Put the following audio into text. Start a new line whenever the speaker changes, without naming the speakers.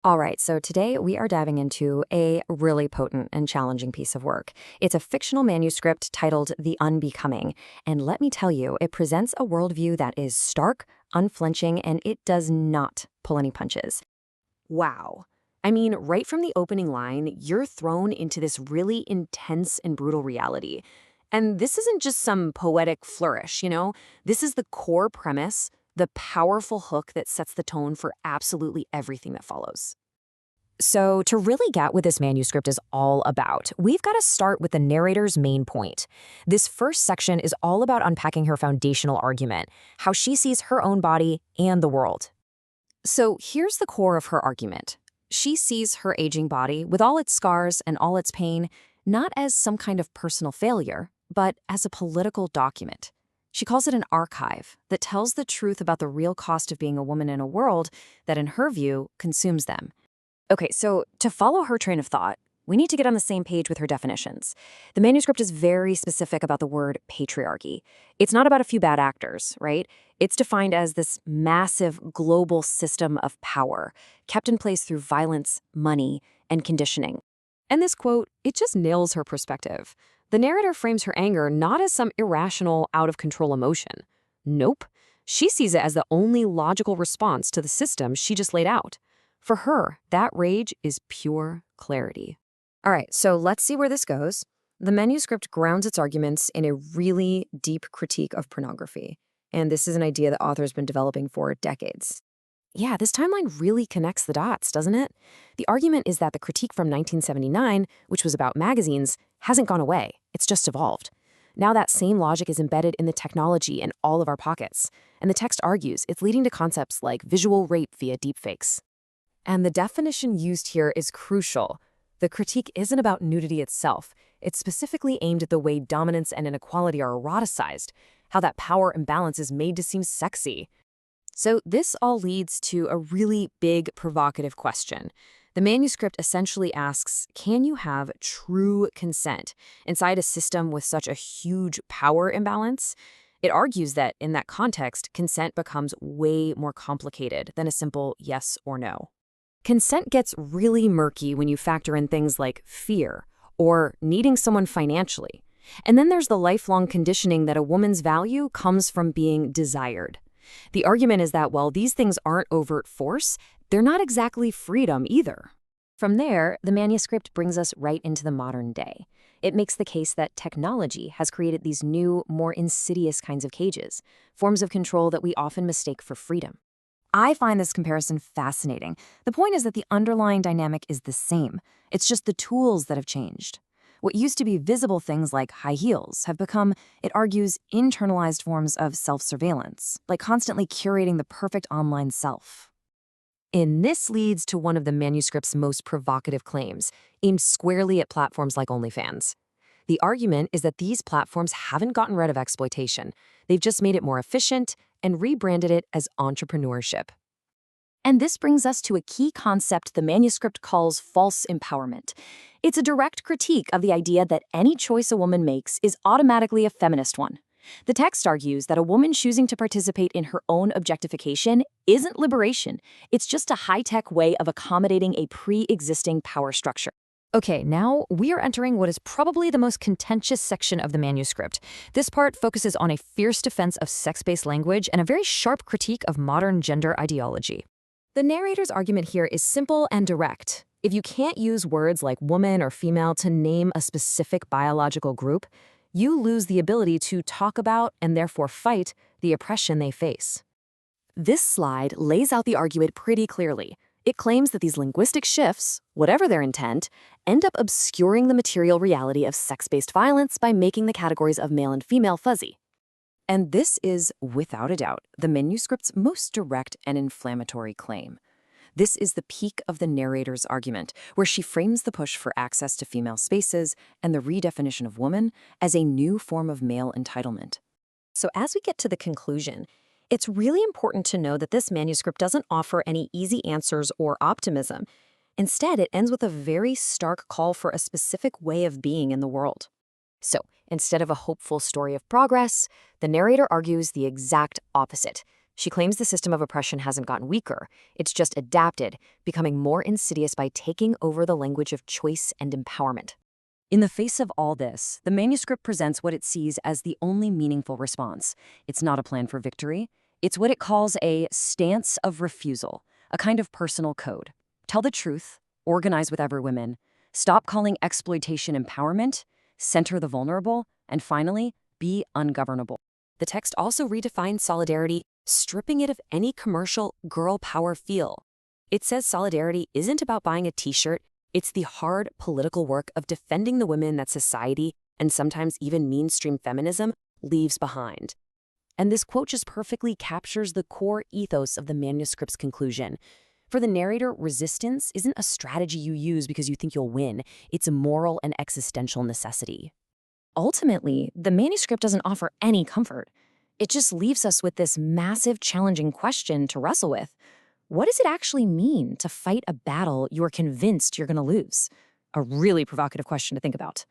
All right, so today we are diving into a really potent and challenging piece of work. It's a fictional manuscript titled The Unbecoming, and let me tell you, it presents a worldview that is stark, unflinching, and it does not pull any punches. Wow. I mean, right from the opening line, you're thrown into this really intense and brutal reality. And this isn't just some poetic flourish. This is the core premise, the powerful hook that sets the tone for absolutely everything that follows. So, to really get what this manuscript is all about, we've got to start with the narrator's main point. This first section is all about unpacking her foundational argument, how she sees her own body and the world. So, here's the core of her argument. She sees her aging body, with all its scars and all its pain, not as some kind of personal failure, but as a political document. She calls it an archive that tells the truth about the real cost of being a woman in a world that, in her view, consumes them. Okay, so to follow her train of thought, we need to get on the same page with her definitions. The manuscript is very specific about the word patriarchy. It's not about a few bad actors, right? It's defined as this massive global system of power, kept in place through violence, money, and conditioning. And this quote, it just nails her perspective. The narrator frames her anger not as some irrational, out-of-control emotion. Nope. She sees it as the only logical response to the system she just laid out. For her, that rage is pure clarity. All right, so let's see where this goes. The manuscript grounds its arguments in a really deep critique of pornography. And this is an idea the author's been developing for decades. Yeah, this timeline really connects the dots, doesn't it? The argument is that the critique from 1979, which was about magazines, hasn't gone away. It's just evolved. Now that same logic is embedded in the technology in all of our pockets. And the text argues it's leading to concepts like visual rape via deepfakes. And the definition used here is crucial. The critique isn't about nudity itself. It's specifically aimed at the way dominance and inequality are eroticized, how that power imbalance is made to seem sexy. So this all leads to a really big, provocative question. The manuscript essentially asks, can you have true consent inside a system with such a huge power imbalance? It argues that in that context, consent becomes way more complicated than a simple yes or no. Consent gets really murky when you factor in things like fear or needing someone financially. And then there's the lifelong conditioning that a woman's value comes from being desired. The argument is that while these things aren't overt force, they're not exactly freedom either. From there, the manuscript brings us right into the modern day. It makes the case that technology has created these new, more insidious kinds of cages, forms of control that we often mistake for freedom. I find this comparison fascinating. The point is that the underlying dynamic is the same. It's just the tools that have changed. What used to be visible things like high heels have become, it argues, internalized forms of self-surveillance, like constantly curating the perfect online self. And this leads to one of the manuscript's most provocative claims, aimed squarely at platforms like OnlyFans. The argument is that these platforms haven't gotten rid of exploitation. They've just made it more efficient and rebranded it as entrepreneurship. And this brings us to a key concept the manuscript calls false empowerment. It's a direct critique of the idea that any choice a woman makes is automatically a feminist one. The text argues that a woman choosing to participate in her own objectification isn't liberation. It's just a high-tech way of accommodating a pre-existing power structure. Okay, now we are entering what is probably the most contentious section of the manuscript. This part focuses on a fierce defense of sex-based language and a very sharp critique of modern gender ideology. The narrator's argument here is simple and direct. If you can't use words like woman or female to name a specific biological group, you lose the ability to talk about and therefore fight the oppression they face. This slide lays out the argument pretty clearly. It claims that these linguistic shifts, whatever their intent, end up obscuring the material reality of sex-based violence by making the categories of male and female fuzzy. And this is, without a doubt, the manuscript's most direct and inflammatory claim. This is the peak of the narrator's argument, where she frames the push for access to female spaces and the redefinition of woman as a new form of male entitlement. So as we get to the conclusion, it's really important to know that this manuscript doesn't offer any easy answers or optimism. Instead, it ends with a very stark call for a specific way of being in the world. So, instead of a hopeful story of progress, the narrator argues the exact opposite. She claims the system of oppression hasn't gotten weaker, it's just adapted, becoming more insidious by taking over the language of choice and empowerment. In the face of all this, the manuscript presents what it sees as the only meaningful response. It's not a plan for victory. It's what it calls a stance of refusal, a kind of personal code. Tell the truth, organize with every woman, stop calling exploitation empowerment, center the vulnerable, and finally, be ungovernable. The text also redefines solidarity, stripping it of any commercial girl power feel. It says solidarity isn't about buying a t-shirt, it's the hard political work of defending the women that society, and sometimes even mainstream feminism, leaves behind. And this quote just perfectly captures the core ethos of the manuscript's conclusion. For the narrator, resistance isn't a strategy you use because you think you'll win. It's a moral and existential necessity. Ultimately, the manuscript doesn't offer any comfort. It just leaves us with this massive, challenging question to wrestle with. What does it actually mean to fight a battle you're convinced you're going to lose? A really provocative question to think about.